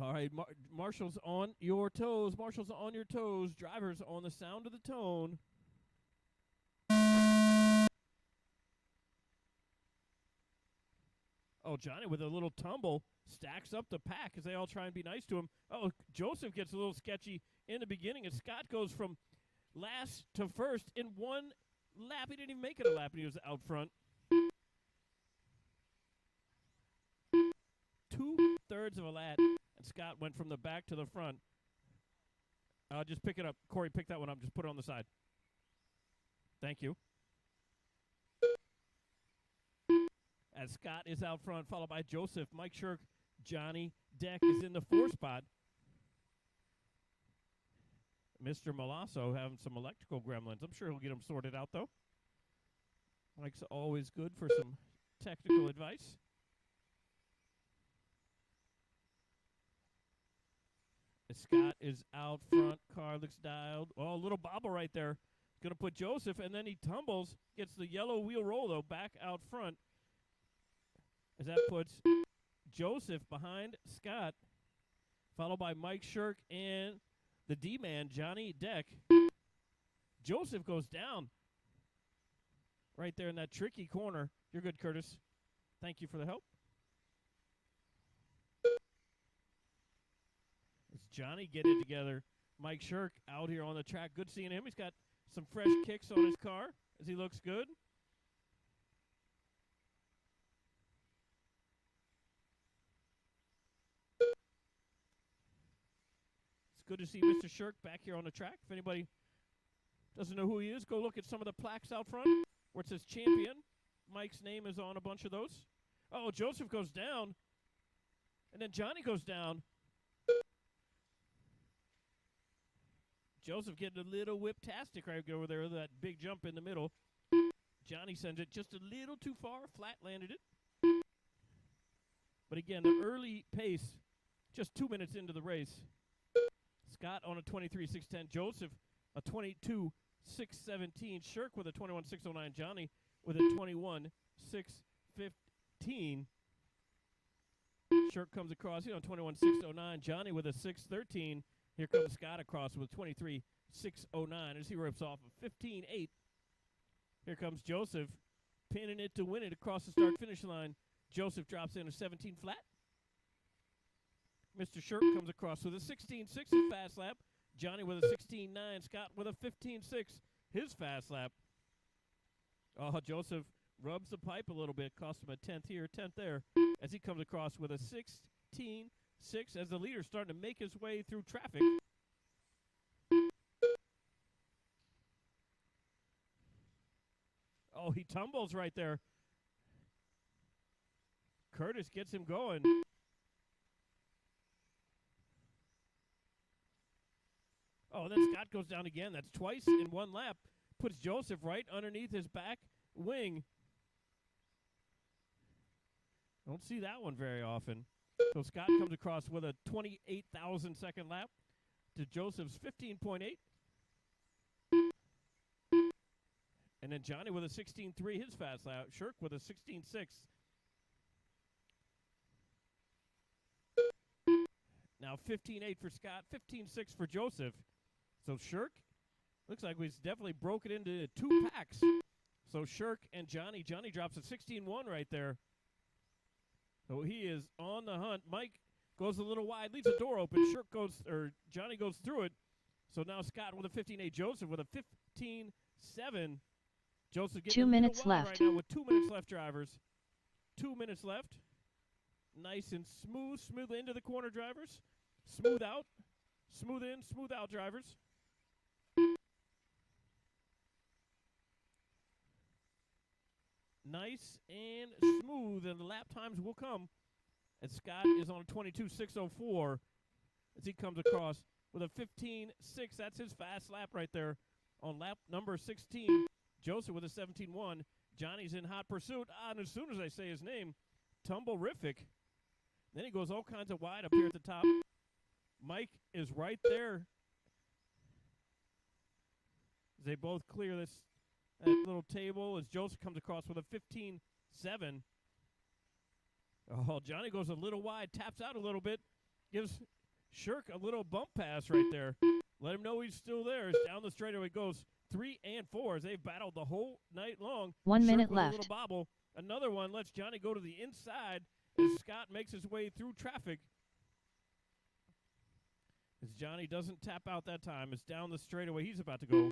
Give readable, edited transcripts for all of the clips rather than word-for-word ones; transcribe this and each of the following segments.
All right, Marshall's on your toes. Marshall's on your toes. Drivers on the sound of the tone. Oh, Johnny with a little tumble stacks up the pack as they all try and be nice to him. Oh, Joseph gets a little sketchy in the beginning, and Scott goes from last to first in one lap. He didn't even make it a lap, and he was out front. 2/3 of a lap, and Scott went from the back to the front. Just pick it up. Corey, pick that one up. Just put it on the side. Thank you. As Scott is out front, followed by Joseph, Mike Shirk, Johnny Deck is in the 4 spot. Mr. Moloseau having some electrical gremlins. I'm sure he'll get them sorted out, though. Mike's always good for some technical advice. As Scott is out front. Car looks dialed. Oh, a little bobble right there. Going to put Joseph, and then he tumbles. Gets the yellow wheel roll, though, back out front. As that puts Joseph behind Scott, followed by Mike Shirk and the D-man, Johnny Deck. Joseph goes down right there in that tricky corner. You're good, Curtis. Thank you for the help. As Johnny get it together, Mike Shirk out here on the track. Good seeing him. He's got some fresh kicks on his car as he looks good. Good to see Mr. Shirk back here on the track. If anybody doesn't know who he is, go look at some of the plaques out front where it says champion. Mike's name is on a bunch of those. Oh, Joseph goes down. And then Johnny goes down. Joseph getting a little whip-tastic right over there with that big jump in the middle. Johnny sends it just a little too far. Flat landed it. But again, the early pace, just 2 minutes into the race. Scott on a 23.610. Joseph a 22.617. Shirk with a 21.609. Johnny with a 21.615. Shirk comes across here on 21.609. Johnny with a 6.13. Here comes Scott across with 23.609 as he rips off a 15.8. Here comes Joseph pinning it to win it across the start-finish line. Joseph drops in a 17 flat. Mr. Shirk comes across with a 16.6 in fast lap. Johnny with a 16.9. Scott with a 15.6 his fast lap. Oh, Joseph rubs the pipe a little bit. Cost him a 10th here, 10th there. As he comes across with a 16.6 as the leader's starting to make his way through traffic. Oh, he tumbles right there. Curtis gets him going. Oh, then Scott goes down again. That's twice in one lap. Puts Joseph right underneath his back wing. Don't see that one very often. So Scott comes across with a 28,000 second lap to Joseph's 15.8. And then Johnny with a 16.3 his fast lap. Shirk with a 16.6. Now 15.8 for Scott, 15.6 for Joseph. So Shirk looks like we've definitely broken into 2 packs. So Shirk and Johnny. Johnny drops a 16.1 right there. So he is on the hunt. Mike goes a little wide, leaves the door open. Johnny goes through it. So now Scott with a 15.8. Joseph with a 15.7. Joseph getting 2 minutes left right now with 2 minutes left, drivers. 2 minutes left. Nice and smooth. Smooth into the corner, drivers. Smooth out. Smooth in, smooth out, drivers. Nice and smooth, and the lap times will come. And Scott is on a 22.604 as he comes across with a 15.6. That's his fast lap right there on lap number 16. Joseph with a 17.1. Johnny's in hot pursuit. And as soon as I say his name, tumble-rific. Then he goes all kinds of wide up here at the top. Mike is right there. They both clear this little table as Joseph comes across with a 15.7. Oh, Johnny goes a little wide, taps out a little bit, gives Shirk a little bump pass right there. Let him know he's still there. Down the straightaway goes 3 and 4 as they've battled the whole night long. 1 minute Shirk with left. a little bobble. Another one lets Johnny go to the inside as Scott makes his way through traffic. As Johnny doesn't tap out that time. It's down the straightaway. He's about to go.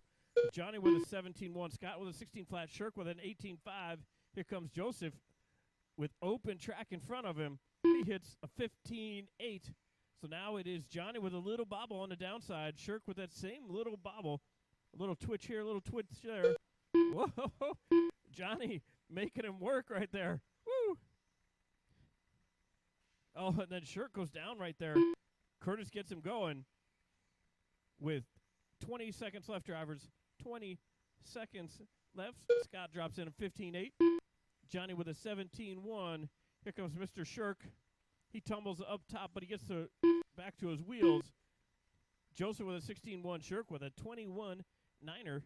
Johnny with a 17-1. Scott with a 16 flat. Shirk with an 18-5. Here comes Joseph with open track in front of him. He hits a 15-8. So now it is Johnny with a little bobble on the downside. Shirk with that same little bobble. A little twitch here, a little twitch there. Whoa! Johnny making him work right there. Woo! Oh, and then Shirk goes down right there. Curtis gets him going with 20 seconds left, drivers. 20 seconds left. Scott drops in a 15-8. Johnny with a 17-1. Here comes Mr. Shirk. He tumbles up top, but he gets back to his wheels. Joseph with a 16-1. Shirk with a 21-9er.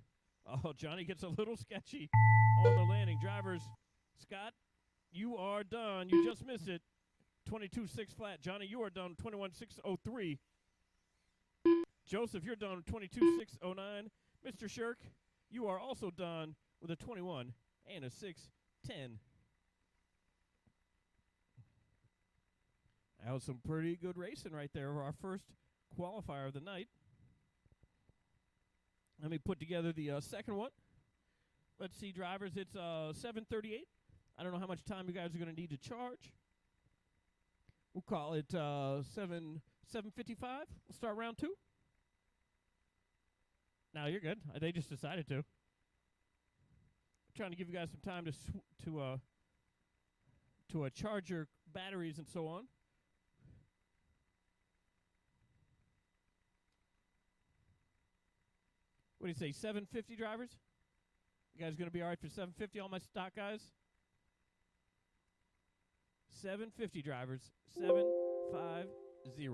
Oh, Johnny gets a little sketchy on the landing. Drivers, Scott, you are done. You just missed it. 22-6 flat. Johnny, you are done. 21-6-03. Joseph, you're done. 22-6-09. Mr. Shirk, you are also done with a 21 and a 6-10. That was some pretty good racing right there for our first qualifier of the night. Let me put together the second one. Let's see, drivers. It's 7:38. I don't know how much time you guys are going to need to charge. We'll call it 7:55. We'll start round 2. No, you're good. They just decided to. I'm trying to give you guys some time to charge your batteries and so on. What do you say, 750 drivers? You guys going to be all right for 750, all my stock guys? 750 drivers, 750.